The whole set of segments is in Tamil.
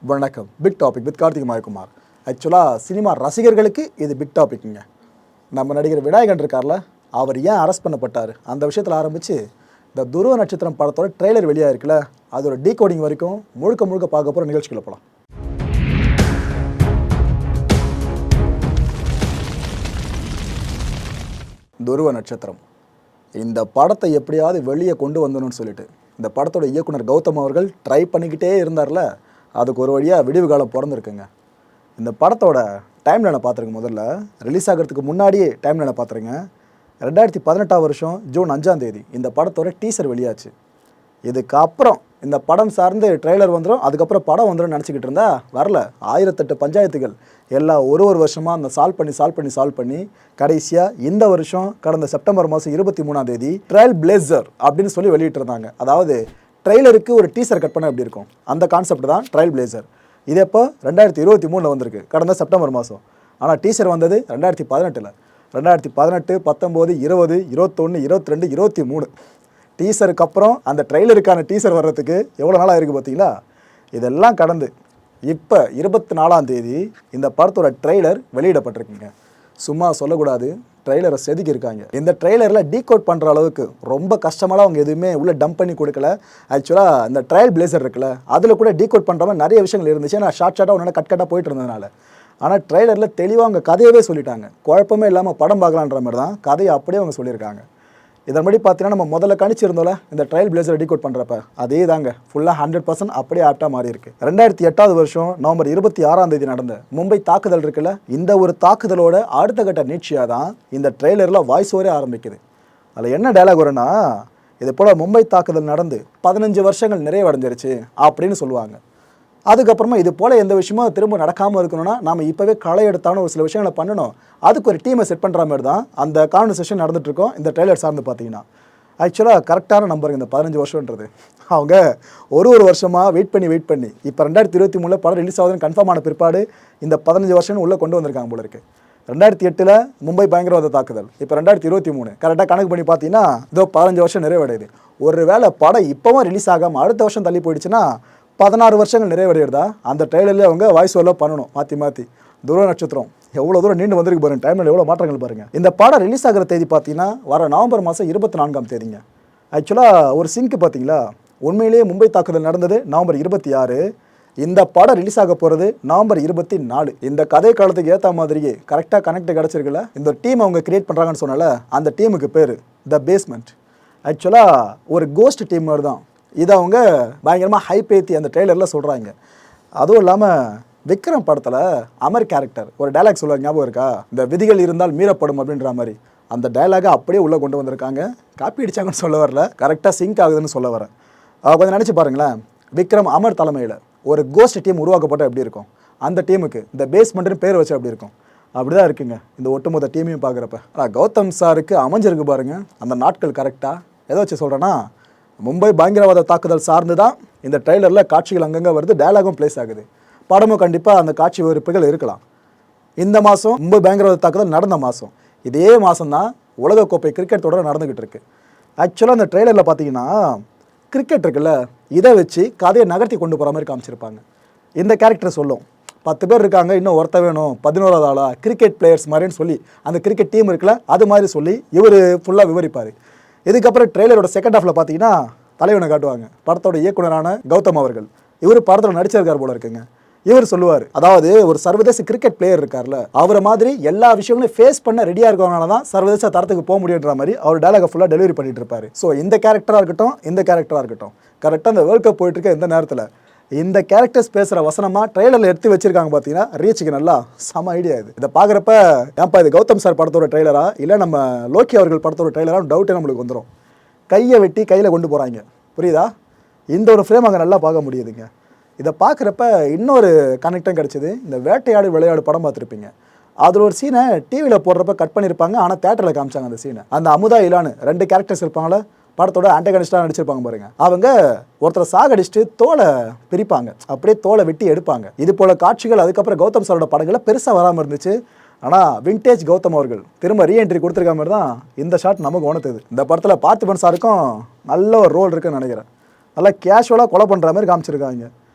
வணக்கம். Big topic with Karthik Mayakumar. ஆக்சுவலாக சினிமா ரசிகர்களுக்கு இது பிக் டாபிக்ங்க. நம்ம நடிகர் விநாயகன் இருக்கார்ல, அவர் ஏன் அரெஸ்ட் பண்ணப்பட்டார் அந்த விஷயத்தில் ஆரம்பித்து இந்த துருவ நட்சத்திரம் படத்தோட ட்ரெய்லர் வெளியாக இருக்குல்ல, அதோட டீகோடிங் வரைக்கும் முழுக்க முழுக்க பார்க்க போகிற நிகழ்ச்சிகளை போகலாம். துருவ நட்சத்திரம் இந்த படத்தை எப்படியாவது வெளியே கொண்டு வந்தணும்னு சொல்லிட்டு இந்த படத்தோட இயக்குனர் கௌதம் அவர்கள் ட்ரை பண்ணிக்கிட்டே இருந்தார்ல, அதுக்கு ஒரு வழியாக விடிவு காலம் பிறந்திருக்குங்க. இந்த படத்தோட டைம்லைனை பார்த்துருங்க. முதல்ல ரிலீஸ் ஆகிறதுக்கு முன்னாடியே டைம்லைனை பார்த்துருங்க. 2018 வருஷம் ஜூன் 5ஆம் தேதி இந்த படத்தோட டீசர் வெளியாச்சு. இதுக்கப்புறம் இந்த படம் சார்ந்து ட்ரெய்லர் வந்துடும், அதுக்கப்புறம் படம் வந்துடும் நினச்சிக்கிட்டு இருந்தா வரல. 1008 பஞ்சாயத்துகள் எல்லாம் ஒரு வருஷமாக அந்த சால்வ் பண்ணி கடைசியாக இந்த வருஷம் கடந்த செப்டம்பர் மாதம் 23ஆம் தேதி ட்ரையல் பிளேசர் அப்படின்னு சொல்லி வெளியிட்டிருந்தாங்க. அதாவது ட்ரெய்லருக்கு ஒரு டீசர் கட் பண்ண எப்படி இருக்கும் அந்த கான்செப்ட் தான் ட்ரையல் பிளேசர். இது எப்போ 2023 வந்திருக்கு, கடந்த செப்டம்பர் மாதம். ஆனால் டீசர் வந்தது 2018. 2018, 19, 20, 21, 22, 23 டீசருக்கு அப்புறம் அந்த ட்ரெய்லருக்கான டீசர் வர்றதுக்கு எவ்வளோ நாளாக இருக்குது பார்த்தீங்களா? இதெல்லாம் கடந்து இப்போ 24ஆம் தேதி இந்த படத்தோட ட்ரெய்லர் வெளியிடப்பட்டிருக்குங்க. சும்மா சொல்லக்கூடாது, ட்ரெய்லரை செதுக்கியிருக்காங்க. இந்த ட்ரெய்லரில் டீகோட் பண்ணுற அளவுக்கு ரொம்ப கஷ்டமாலாம் அவங்க எதுவுமே உள்ளே டம்ப் பண்ணி கொடுக்கல. ஆக்சுவலாக இந்த ட்ரையல் பிளேசர் இருக்குல்ல, அதில் கூட டீகோட் பண்ணுற மாதிரி நிறைய விஷயங்கள் இருந்துச்சு. நான் ஷார்ட்டாக ஒன்று கட்டாக போயிட்டு இருந்ததுனால. ஆனால் ட்ரெய்லரில் தெளிவாக அவங்க கதையவே சொல்லிட்டாங்க. குழப்பமே இல்லாமல் படம் பார்க்கலான்ற மாதிரி தான் கதையை அப்படியே அவங்க சொல்லியிருக்காங்க. இதன்படி பார்த்தீங்கன்னா நம்ம முதல்ல கணிச்சிருந்தோம்ல இந்த ட்ரையல் பிளேசரை டீகோட் பண்ணுறப்ப, அதே தாங்க ஃபுல்லாக 100% அப்படியே ஆப்டாக மாறி இருக்கு. 2008 வருஷம் நவம்பர் 26ஆம் தேதி நடந்த மும்பை தாக்குதல் இருக்குல்ல, இந்த ஒரு தாக்குதலோட அடுத்த கட்ட நீட்சியாக தான் இந்த ட்ரெய்லரில் வாய்ஸ் ஓவரே ஆரம்பிக்குது. அதில் என்ன டைலாக் வரும்னா, இது போல் மும்பை தாக்குதல் நடந்து 15 வருஷங்கள் நிறைவடைஞ்சிருச்சு அப்படின்னு சொல்லுவாங்க. அதுக்கப்புறமா இது போல் எந்த விஷயமும் திரும்ப நடக்காமல் இருக்கணும்னா நாம் இப்போவே களை எடுத்தாலும் ஒரு சில விஷயங்களை பண்ணணும், அதுக்கு ஒரு டீமை செட் பண்ணுற மாதிரி தான் அந்த கான்வர்சேஷன் நடந்துகிட்ருக்கோம். இந்த ட்ரெய்லர் சார்ந்து பார்த்தீங்கன்னா ஆக்சுவலாக கரெக்டான நம்பருங்க இந்த 15 வருஷன்றது. அவங்க ஒரு வருஷமாக வெயிட் பண்ணி இப்போ 2023 படம் ரிலீஸ் ஆகுதுன்னு கன்ஃபார்ம் ஆன பிற்பாடு இந்த 15 வருஷம் உள்ளே கொண்டு வந்திருக்காங்க போல இருக்குது. 2008 மும்பை பயங்கரவாத தாக்குதல், இப்போ 2023 கரெக்டாக கணக்கு பண்ணி பார்த்தீங்கன்னா இதோ 15 வருஷம் நிறைவடையுது. ஒரு வேளை படம் இப்போவும் ரிலீஸ் ஆகாமல் அடுத்த வருஷம் தள்ளி போயிடுச்சுன்னா 16 வருஷங்கள் நிறைவடைகிறதா அந்த ட்ரெய்லர்லேயே அவங்க வாய்ஸ் ஓவரில் பண்ணணும் மாற்றி. துருவ நட்சத்திரம் எவ்வளோ தூரம் நீண்டு வந்திருக்கு பாருங்க, டைமில் எவ்வளோ மாற்றங்கள் பாருங்கள். இந்த படம் ரிலீஸ் ஆகிற தேதி பார்த்தீங்கன்னா வர நவம்பர் மாதம் 24ஆம் தேதிங்க. ஆக்சுவலாக ஒரு சிங்க் பார்த்தீங்களா, உண்மையிலேயே மும்பை தாக்குதல் நடந்தது நவம்பர் 26. இந்த படம் ரிலீஸ் ஆக போகிறது நவம்பர் 24. இந்த கதை காலத்துக்கு ஏற்ற மாதிரியே கரெக்டாக கனெக்ட் கிடச்சிருக்குல்ல. இந்த டீம் அவங்க கிரியேட் பண்ணுறாங்கன்னு சொன்னால அந்த டீமுக்கு பேர் த பேஸ்மெண்ட். ஆக்சுவலாக ஒரு கோஸ்ட் டீம் மாதிரி தான் இதை அவங்க பயங்கரமாக ஹைப் ஏற்றி அந்த ட்ரெய்லரில் சொல்கிறாங்க. அதுவும் இல்லாமல் விக்ரம் படத்தில் அமர் கேரக்டர் ஒரு டைலாக் சொல்லுவாங்க, ஞாபகம் இருக்கா? இந்த விதிகள் இருந்தால் மீறப்படும் அப்படின்ற மாதிரி அந்த டைலாகை அப்படியே உள்ளே கொண்டு வந்திருக்காங்க. காப்பி அடித்தாங்கன்னு சொல்ல வரல, கரெக்டாக சிங்க் ஆகுதுன்னு சொல்ல வரேன். கொஞ்சம் நினச்சி பாருங்களேன், விக்ரம் அமர் தலைமையில் ஒரு கோஸ்ட் டீம் உருவாக்கப்பட்டால் எப்படி இருக்கும், அந்த டீமுக்கு இந்த பேஸ்மெண்ட்னு பேர் வச்சு அப்படி இருக்கும். அப்படி தான் இருக்குங்க இந்த ஒட்டுமொத்த டீமையும் பார்க்குறப்ப. ஆனால் கௌதம் சாருக்கு அமைஞ்சிருக்கு பாருங்கள் அந்த நாட்கள் கரெக்டாக. எதை வச்சு சொல்கிறேன்னா, மும்பை பயங்கரவாத தாக்குதல் சார்ந்து தான் இந்த ட்ரெய்லரில் காட்சிகள் அங்கங்கே வருது, டயலாகும் ப்ளேஸ் ஆகுது. படமும் கண்டிப்பாக அந்த காட்சி விவரிப்புகள் இருக்கலாம். இந்த மாதம் மும்பை பயங்கரவாத தாக்குதல் நடந்த மாதம், இதே மாதம் தான் உலகக்கோப்பை கிரிக்கெட் தொடர் நடந்துக்கிட்டு இருக்கு. ஆக்சுவலாக அந்த ட்ரெய்லரில் பார்த்தீங்கன்னா கிரிக்கெட் இருக்குல்ல, இதை வச்சு கதையை நகர்த்தி கொண்டு போகிற மாதிரி காமிச்சிருப்பாங்க. இந்த கேரக்டர் சொல்லும் 10 பேர் இருக்காங்க, இன்னும் ஒருத்த வேணும், 11வது ஆளா, கிரிக்கெட் பிளேயர்ஸ் மாதிரின்னு சொல்லி அந்த கிரிக்கெட் டீம் இருக்குல்ல அது மாதிரி சொல்லி இவர் ஃபுல்லாக விவரிப்பார். இதுக்கப்புறம் ட்ரெய்லரோட செகண்ட் ஹாஃபில் பார்த்தீங்கன்னா தலைவனை காட்டுவாங்க, படத்தோட இயக்குனரான கௌதம் அவர்கள். இவர் படத்தில் நடிச்சிருக்கார் போல இருக்குங்க. இவர் சொல்லுவார், அதாவது ஒரு சர்வதேச கிரிக்கெட் பிளேயர் இருக்கார்ல, அவரை மாதிரி எல்லா விஷயங்களையும் ஃபேஸ் பண்ண ரெடியாக இருக்கவங்களால தான் சர்வதேச தரத்துக்கு போக முடியுன்ற மாதிரி அவர் டயலாக ஃபுல்லாக டெலிவரி பண்ணிட்டு இருப்பார். ஸோ இந்த கேரக்டராக இருக்கட்டும் கரெக்டாக இந்த வேர்ல்ட் கப் போயிட்டு இருக்க இந்த நேரத்தில் இந்த கேரக்டர்ஸ் பேசுகிற வசனமாக ட்ரெய்லரில் எடுத்து வச்சிருக்காங்க. பார்த்தீங்கன்னா ரீச்சுக்கு நல்லா செம ஐடியா இது. இதை பார்க்குறப்ப ஏன்ப்பா இது கௌதம் சார் படத்தோட ட்ரெய்லரா இல்லை நம்ம லோக்கி அவர்கள் படத்தோட ட்ரெய்லரா டவுட்டே நம்மளுக்கு வந்துடும். கையை வெட்டி கையில் கொண்டு போகிறாங்க, புரியுதா? இந்த ஒரு ஃப்ரேம் அங்கே நல்லா பார்க்க முடியுதுங்க. இதை பார்க்குறப்ப இன்னொரு கனெக்டும் கிடச்சிது. இந்த வேட்டையாடு விளையாடு படம் பார்த்துருப்பீங்க, அதில் ஒரு சீனை டிவியில் போடுறப்ப கட் பண்ணியிருப்பாங்க, ஆனால் தேட்டரில் காமிச்சாங்க அந்த சீனை. அந்த அமுதா இலான்னு 2 கேரக்டர்ஸ் இருப்பாங்களே, படத்தோட ஆன்டகனிஸ்டாக நடிச்சிருப்பாங்க பாருங்க. அவங்க ஒருத்தரை சாகடிச்சுட்டு தோலை பிரிப்பாங்க, அப்படியே தோலை வெட்டி எடுப்பாங்க. இது போல காட்சிகள் அதுக்கப்புறம் கௌதம் சாரோட படங்களில் பெருசாக வராமல் இருந்துச்சு. ஆனால் விண்டேஜ் கௌதம் அவர்கள் திரும்ப ரீஎன்ட்ரி கொடுத்துருக்க மாதிரி தான் இந்த ஷாட் நமக்கு உணர்த்துது. இந்த படத்தில் பார்த்திபன் சாருக்கும் நல்ல ஒரு ரோல் இருக்குன்னு நினைக்கிறேன். நல்லா கேஷுவலாக கொலை பண்ணுற மாதிரி காமிச்சிருக்காங்க.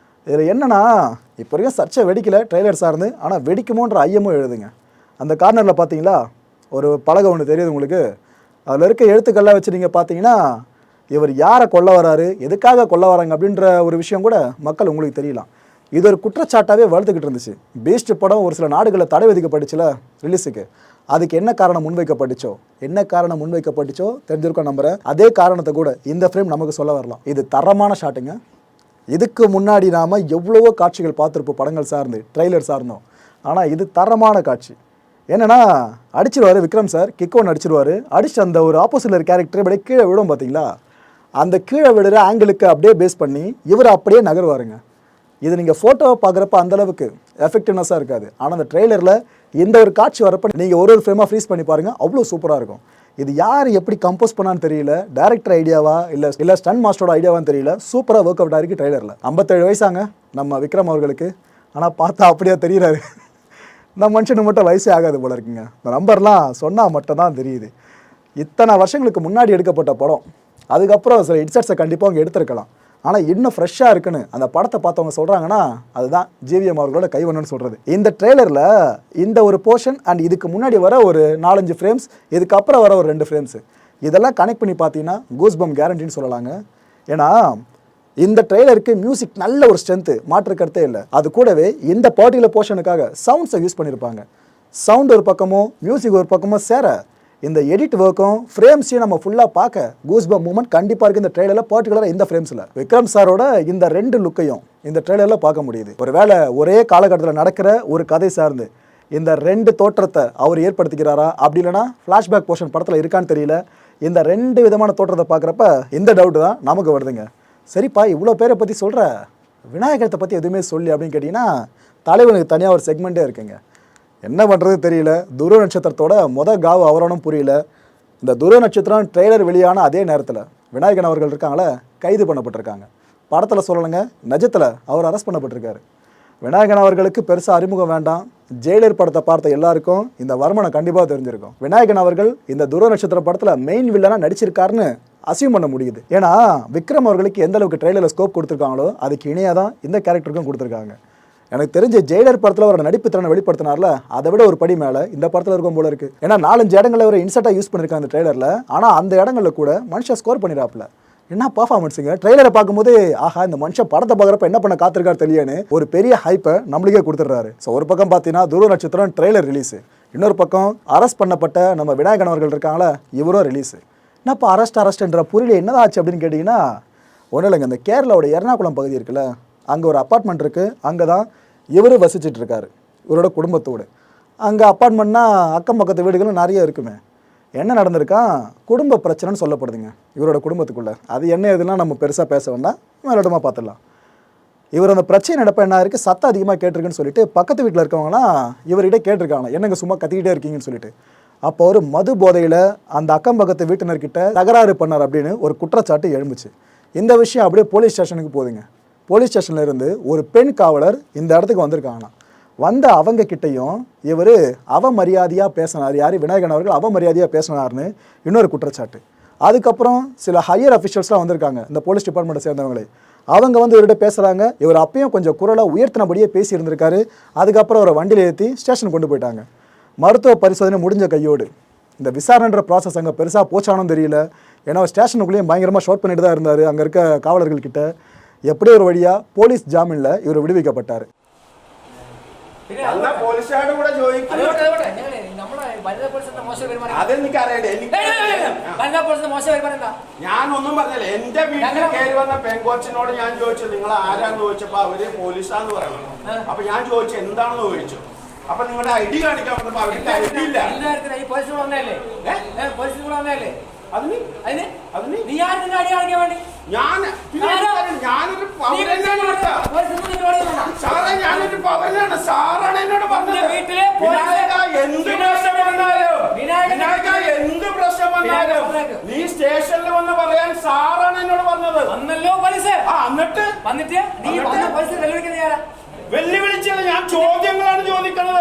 இதில் என்னென்னா இப்போ வரைக்கும் சர்ச்சை வெடிக்கல ட்ரெய்லர் சார்ந்து, ஆனால் வெடிக்குமோன்ற ஐயமும் எழுதுங்க. அந்த கார்னரில் பார்த்தீங்களா ஒரு பலகை ஒன்று தெரியுது உங்களுக்கு, அதில் இருக்க எழுத்துக்கள்லாம் வச்சு நீங்கள் பார்த்தீங்கன்னா இவர் யாரை கொல்ல வராரு, எதுக்காக கொல்ல வராங்க அப்படின்ற ஒரு விஷயம் கூட மக்கள் உங்களுக்கு தெரியலாம். இது ஒரு குற்றச்சாட்டாகவே வளர்த்துக்கிட்டு இருந்துச்சு. பீஸ்ட் படம் ஒரு சில நாடுகளில் தடை விதிக்கப்பட்டுச்சுல ரிலீஸுக்கு, அதுக்கு என்ன காரணம் முன்வைக்கப்பட்டுச்சோ தெரிஞ்சிருக்கோம் நம்புறேன். அதே காரணத்தை கூட இந்த ஃப்ரேம் நமக்கு சொல்ல வரலாம். இது தரமான ஷாட்டுங்க. இதுக்கு முன்னாடி நாம் எவ்வளவோ காட்சிகள் பார்த்துருப்போம் படங்கள் சார்ந்து, ட்ரெய்லர் சார்ந்தோம். ஆனால் இது தரமான காட்சி. என்னென்னா அடிச்சிருவார் விக்ரம் சார், கிக் ஒன்று அடிச்சிருவார். அடிச்சு அந்த ஒரு ஆப்போசிட்டில் கேரக்டர் அப்படியே கீழே விடும் பார்த்தீங்களா, அந்த கீழே விடுற ஆங்கிளுக்கு அப்படியே பேஸ் பண்ணி இவர் அப்படியே நகருவாருங்க. இது நீங்கள் ஃபோட்டோவை பார்க்குறப்ப அந்தளவுக்கு எஃபெக்டிவ்னஸாக இருக்காது. ஆனால் அந்த ட்ரெய்லரில் இந்த ஒரு காட்சி வரப்போ நீங்கள் ஒரு ஃப்ரேமாக ஃப்ரீஸ் பண்ணி பாருங்கள், அவ்வளோ சூப்பராக இருக்கும். இது யார் எப்படி கம்போஸ் பண்ணான்னு தெரியல, டேரக்டர் ஐடியாவா இல்லை ஸ்டன் மாஸ்டரோட ஐடியாவான்னு தெரியல, சூப்பராக ஒர்க் அவுட் ஆகிருக்கு ட்ரெய்லரில். 57 வயசாங்க நம்ம விக்ரம் அவர்களுக்கு, ஆனால் பார்த்தா அப்படியே தெரிகிறாரு. நம்ம மனுஷனுக்கு மட்டும் வயசே ஆகாது போல இருக்குங்க. இந்த நம்பர்லாம் சொன்னால் மட்டும்தான் தெரியுது. இத்தனை வருஷங்களுக்கு முன்னாடி எடுக்கப்பட்ட படம், அதுக்கப்புறம் சில இன்சர்ட்ஸை கண்டிப்பாக அவங்க எடுத்திருக்கலாம். ஆனால் இன்னும் ஃப்ரெஷ்ஷாக இருக்குன்னு அந்த படத்தை பார்த்தவங்க சொல்கிறாங்கன்னா அதுதான் ஜிவிஎம் அவர்களோட கைவண்ணன்னு சொல்கிறது. இந்த ட்ரெய்லரில் இந்த ஒரு போர்ஷன் அண்ட் இதுக்கு முன்னாடி வர ஒரு 4-5 ஃப்ரேம்ஸ், இதுக்கப்புறம் வர ஒரு 2 ஃப்ரேம்ஸு, இதெல்லாம் கனெக்ட் பண்ணி பார்த்தீங்கன்னா கூஸ்பம் கேரண்டின்னு சொல்லலாங்க. ஏன்னா இந்த ட்ரெய்லருக்கு மியூசிக் நல்ல ஒரு ஸ்ட்ரென்த்து, மாற்று கருத்தே இல்லை. அது கூடவே இந்த பர்டிகுலர் போர்ஷனுக்காக சவுண்ட்ஸை யூஸ் பண்ணியிருப்பாங்க. சவுண்ட் ஒரு பக்கமும் மியூசிக் ஒரு பக்கமும் சேர இந்த எடிட் ஒர்க்கும் ஃப்ரேம்ஸையும் நம்ம ஃபுல்லாக பார்க்க கூஸ்பம் மூமெண்ட் கண்டிப்பாக இருக்குது இந்த ட்ரெய்லரில், பர்டிகுலராக இந்த ஃப்ரேம்ஸில். விக்ரம் சாரோட இந்த 2 லுக்கையும் இந்த ட்ரெய்லரில் பார்க்க முடியுது. ஒரு வேளை ஒரே காலகட்டத்தில் நடக்கிற ஒரு கதை சார்ந்து இந்த 2 தோற்றத்தை அவர் ஏற்படுத்திக்கிறாரா, அப்படி இல்லைனா ஃப்ளாஷ்பேக் போர்ஷன் படத்தில் இருக்கான்னு தெரியல. இந்த 2 விதமான தோற்றத்தை பார்க்குறப்ப இந்த டவுட்டு தான் நமக்கு வருதுங்க. சரிப்பா இவ்வளோ பேரை பற்றி சொல்கிற, விநாயகத்தை பற்றி எதுவுமே சொல்லி அப்படின்னு கேட்டிங்கன்னா தலைவனுக்கு தனியாக ஒரு செக்மெண்ட்டே இருக்குங்க. என்ன பண்ணுறது தெரியல. துருவ நட்சத்திரத்தோட காவு அவரானும் புரியல. இந்த துருவ நட்சத்திரம் ட்ரெய்லர் வெளியான அதே நேரத்தில் விநாயகன் அவர்கள் இருக்காங்களே கைது பண்ணப்பட்டிருக்காங்க. படத்தில் சொல்லலைங்க, நிஜத்தில் அவர் அரெஸ்ட் பண்ணப்பட்டிருக்காரு. விநாயகன் அவர்களுக்கு பெருசாக அறிமுகம் வேண்டாம். ஜெயிலர் படத்தை பார்த்த எல்லாருக்கும் இந்த வர்மனை கண்டிப்பாக தெரிஞ்சிருக்கும். விநாயகன் அவர்கள் இந்த துருவ நட்சத்திர படத்தில் மெயின் வில்லனாக நடிச்சிருக்காருன்னு அசியூம் பண்ண முடியுது. ஏன்னா விக்ரம் அவர்களுக்கு எந்த அளவுக்கு ட்ரெய்லரில் ஸ்கோப் கொடுத்துருக்காங்களோ அதுக்கு இணையாக தான் இந்த கேரக்டருக்கும் கொடுத்துருக்காங்க. எனக்கு தெரிஞ்ச ஜெயிலர் படத்தில் ஒரு நடிப்பு திறனை வெளிப்படுத்தினார்ல, அதை விட ஒரு படி மேலே இந்த படத்தில் இருக்கும் போல இருக்குது. ஏன்னா 4-5 இடங்களில் ஒரு இன்சர்ட்டாக யூஸ் பண்ணியிருக்காங்க அந்த ட்ரெய்லரில். ஆனால் அந்த இடங்களில் கூட மனுஷன் ஸ்கோர் பண்ணிடாப்புல. என்ன பர்ஃபார்மன்ஸுங்க, ட்ரெய்லரை பார்க்கும்போது ஆஹா இந்த மனுஷன் படத்தை பார்க்குறப்ப என்ன பண்ண காத்திருக்காரு தெரியுன்னு ஒரு பெரிய ஹைப்பை நம்மளுக்கே கொடுத்துட்றாரு. ஸோ ஒரு பக்கம் பார்த்தீங்கன்னா துருவ நட்சத்திரம் ட்ரெய்லர் ரிலீஸு, இன்னொரு பக்கம் அரெஸ்ட் பண்ணப்பட்ட நம்ம விநாயகன் அவர்கள் இருக்காங்களே இவரும் ரிலீஸு. என்னப்பா அரெஸ்ட்ன்ற புரியல, என்னதான் ஆச்சு அப்படின்னு கேட்டிங்கன்னா ஒன்றும் இல்லைங்க. இந்த கேரளாவோட எர்ணாகுளம் பகுதி இருக்குல்ல, அங்கே ஒரு அப்பார்ட்மெண்ட் இருக்குது. அங்கே தான் இவர் வசிச்சுட்டு இருக்காரு இவரோட குடும்பத்தோடு. அங்கே அப்பார்ட்மெண்ட்னா அக்கம் பக்கத்து வீடுகளும் நிறைய இருக்குமே. என்ன நடந்திருக்கான், குடும்ப பிரச்சனைன்னு சொல்லப்படுதுங்க இவரோட குடும்பத்துக்குள்ளே. அது என்ன எதுலாம் நம்ம பெருசாக பேச வேண்டாம், மேலோட்டமாக பார்த்துடலாம். இவர் அந்த பிரச்சனை நடப்ப என்ன இருக்குது, சத்தம் அதிகமாக கேட்டிருக்குன்னு சொல்லிட்டு பக்கத்து வீட்டில் இருக்கவங்களாம் இவர்கிட்ட கேட்டிருக்காங்க, என்னங்க சும்மா கத்திக்கிட்டே இருக்கீங்கன்னு சொல்லிட்டு. அப்போ ஒரு மது போதையில் அந்த அக்கம் பக்கத்து வீட்டினர்கிட்ட தகராறு பண்ணார் அப்படின்னு ஒரு குற்றச்சாட்டு எழும்புச்சு. இந்த விஷயம் அப்படியே போலீஸ் ஸ்டேஷனுக்கு போகுதுங்க. போலீஸ் ஸ்டேஷனில் இருந்து ஒரு பெண் காவலர் இந்த இடத்துக்கு வந்திருக்காங்கன்னா, வந்த அவங்க கிட்டையும் இவர் அவமரியாதையாக பேசினார், யார் விநாயகன் அவர்கள் அவமரியாதையாக பேசினார்னு இன்னொரு குற்றச்சாட்டு. அதுக்கப்புறம் சில ஹையர் அஃபிஷியல்ஸ்லாம் வந்திருக்காங்க இந்த போலீஸ் டிபார்ட்மெண்ட்டை சேர்ந்தவங்களே. அவங்க வந்து இவர்கிட்ட பேசுகிறாங்க. இவர் அப்பயும் கொஞ்சம் குரலை உயர்த்தினபடியே பேசி இருந்திருக்காரு. அதுக்கப்புறம் அவரை வண்டியில் ஏற்றி ஸ்டேஷனுக்கு கொண்டு போயிட்டாங்க. மருத்துவ பரிசோதனை முடிஞ்ச கையோடு இந்த விசாரணைன்ற ப்ராசஸ் அங்கே பெருசாக போச்சானும் தெரியல. ஏன்னா ஸ்டேஷனுக்குள்ளேயும் பயங்கரமாக ஷார்ட் பண்ணிட்டு தான் இருந்தார் அங்கே இருக்க காவலர்கள்கிட்ட. எப்படி ஒரு வழியாக போலீஸ் ஜாமீனில் இவர் விடுவிக்கப்பட்டார். ഞാനൊന്നും പറഞ്ഞില്ല. എന്റെ വീട്ടിൽ കയറി വന്ന പെൺകൊച്ചിനോട് ഞാൻ ചോദിച്ചു നിങ്ങൾ ആരാന്ന് ചോദിച്ചപ്പോ അവര് പോലീസാന്ന് പറയണം. അപ്പൊ ഞാൻ ചോദിച്ചു എന്താണെന്ന് ചോദിച്ചു. അപ്പൊ നിങ്ങളുടെ ഐഡി കാണിക്കാൻ പറഞ്ഞപ്പോ അവർക്ക് ഐഡി ഇല്ല. ഞാനൊരു സാറേ ഞാനൊരു പവനാണ്. സാറാണ് എന്നോട് പറഞ്ഞത് എന്ത് പ്രശ്നം വന്നാലും നീ സ്റ്റേഷനിൽ വന്ന് പറയാൻ സാറാണ് എന്നോട് പറഞ്ഞത്. എന്നിട്ട് വെല്ലുവിളിച്ചാൽ ഞാൻ ചോദ്യങ്ങളാണ് ചോദിക്കുന്നത്.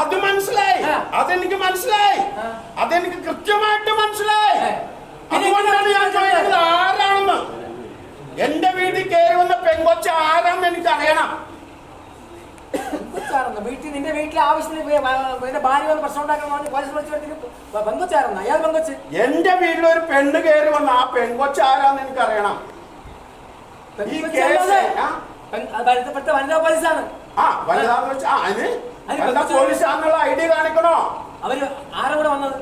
അത് മനസ്സിലായി, അതെനിക്ക് മനസ്സിലായി, അതെനിക്ക് കൃത്യമായിട്ട് മനസ്സിലായി. അതുകൊണ്ടാണ് ഞാൻ ചോദിക്കുന്നത് ആരാണെന്ന്. എന്റെ വീട്ടിൽ കയറി വന്ന പെങ്കൊച്ച ആരാന്ന് എനിക്ക് അറിയണം. വീട്ടിൽ നിന്റെ വീട്ടിലെ ആവശ്യത്തിന് ഭാര്യ വന്ന് പ്രശ്നം ഉണ്ടാക്കാൻ പോലീസ് പെങ്കൊച്ചായിരുന്നു. അയാൾ പെങ്കൊച്ച്. എന്റെ വീട്ടിലൊരു പെണ്ണ് കയറി വന്ന ആ പെങ്കൊച്ച ആരാന്ന് എനിക്ക് അറിയണം. ഈ കേസ് വനിതാ പോലീസാണ്. ആ വനിതാന്ന് വെച്ചാ വനിതാ പോലീസാന്നുള്ള ഐഡി കാണിക്കണോ? അവര് ആരാ കൂടെ വന്നത്?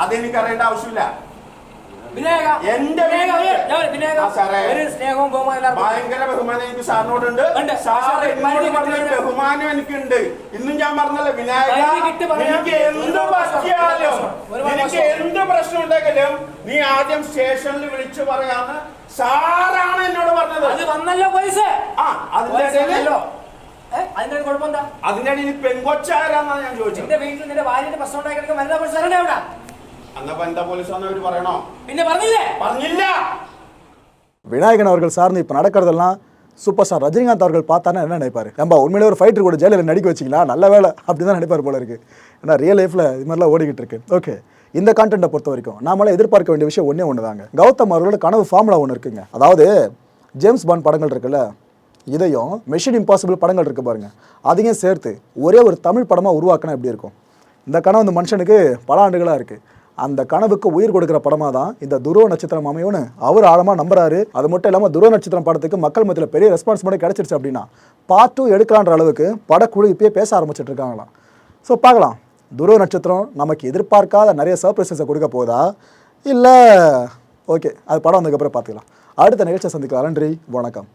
അതെനിക്ക് അറിയേണ്ട ആവശ്യമില്ല. എന്റെ സ്നേഹവും ഭയങ്കര ബഹുമാനം എനിക്ക് സാറിനോടുണ്ട്. ബഹുമാനം എനിക്കുണ്ട്. ഇന്നും ഞാൻ പറഞ്ഞല്ലോ വിനായക, എനിക്ക് എന്ത് പറ്റിയാലും എനിക്ക് എന്ത് പ്രശ്നം ഉണ്ടെങ്കിലും നീ ആദ്യം സ്റ്റേഷനിൽ വിളിച്ചു പറയാന്ന് സാറാണ് എന്നോട് പറഞ്ഞത്. അത് വന്നല്ലോ പോലീസ്. ആ അതിന്റെ അതിന്റെ കുഴപ്പം എന്താ? അതിന്റെ ഇടയിൽ പെങ്കൊച്ചാരാന്നാണ് ഞാൻ ചോദിച്ചത്. എന്റെ വീട്ടിൽ നിന്റെ ഭാര്യന്റെ പ്രശ്നം ഉണ്ടാക്കി വനിതാ പോലീസ് അവിടെ അന്നപ്പോ എന്താ പോലീസാന്ന് അവര് പറയണോ? പിന്നെ പറഞ്ഞില്ലേ? പറഞ്ഞില്ല. விநாயகன் அவர்கள் சார்ந்து இப்போ நடக்கிறதெல்லாம் சூப்பர் ஸ்டார் ரஜினிகாந்த் அவர்கள் பார்த்தானா என்ன நினைப்பாரு? நம்ம உண்மையிலே ஒரு ஃபைட்டர் கூட ஜெயிலில் நடிக்க வச்சிங்களா, நல்ல வேலை அப்படி தான் நினைப்பார் போல இருக்குது. ஏன்னா ரியல் லைஃப்பில் இது மாதிரிலாம் ஓடிக்கிட்டு இருக்கு. ஓகே, இந்த கான்டென்ட்டை பொறுத்த வரைக்கும் நாமளாம் எதிர்பார்க்க வேண்டிய விஷயம் ஒன்று தாங்க. கௌதம் அவர்களோட கனவு ஃபார்முலா ஒன்று இருக்குங்க. அதாவது ஜேம்ஸ் பாண்ட் படங்கள் இருக்குல்ல, இதையும் மிஷன் இம்பாசிபிள் படங்கள் இருக்குது பாருங்க, அதையும் சேர்த்து ஒரே ஒரு தமிழ் படமாக உருவாக்கினா எப்படி இருக்கும்? இந்த கனவு இந்த மனுஷனுக்கு பல ஆண்டுகளாக இருக்குது. அந்த கனவுக்கு உயிர் கொடுக்குற படமாக தான் இந்த துருவ நட்சத்திரம் அமையும்னு அவர் ஆழமாக நம்புறாரு. அது மட்டும் இல்லாமல் துருவ நட்சத்திரம் படத்துக்கு மக்கள் மத்தியில் பெரிய ரெஸ்பான்ஸ் மட்டும் கிடச்சிருச்சு அப்படின்னா பார்ட் 2 எடுக்கலான்ற அளவுக்கு படக்குழு இப்பயே பேச ஆரம்பிச்சிட்டு இருக்காங்களாம். ஸோ பார்க்கலாம், துருவ நட்சத்திரம் நமக்கு எதிர்பார்க்காத நிறைய சர்ப்ரைசஸை கொடுக்க போதா இல்லை ஓகே அது படம் வந்ததுக்கப்புறம் பார்த்துக்கலாம். அடுத்த நிகழ்ச்சியை சந்திக்கலாம். நன்றி, வணக்கம்.